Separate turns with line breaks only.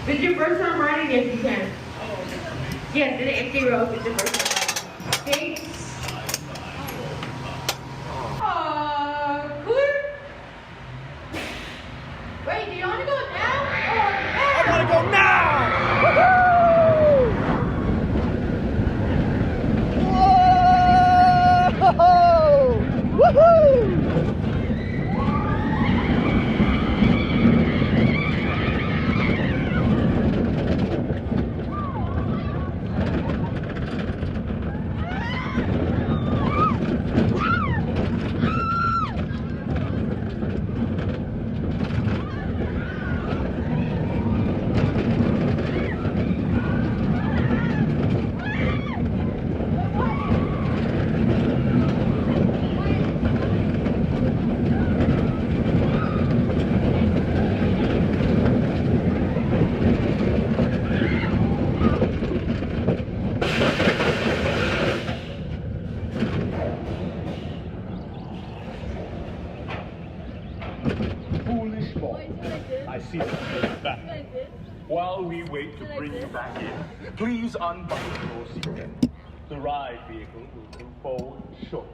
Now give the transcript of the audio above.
This is your first time riding? Yes, you can. Yes, in the empty road, it's your first time riding. Okay? Cooler? Wait, do you want to go now?
I want to go now! Woohoo! Whoa! Woohoo!
Foolish boy. I see that back. While we wait to bring you back in, please unbuckle your seatbelt. The ride vehicle will move forward shortly.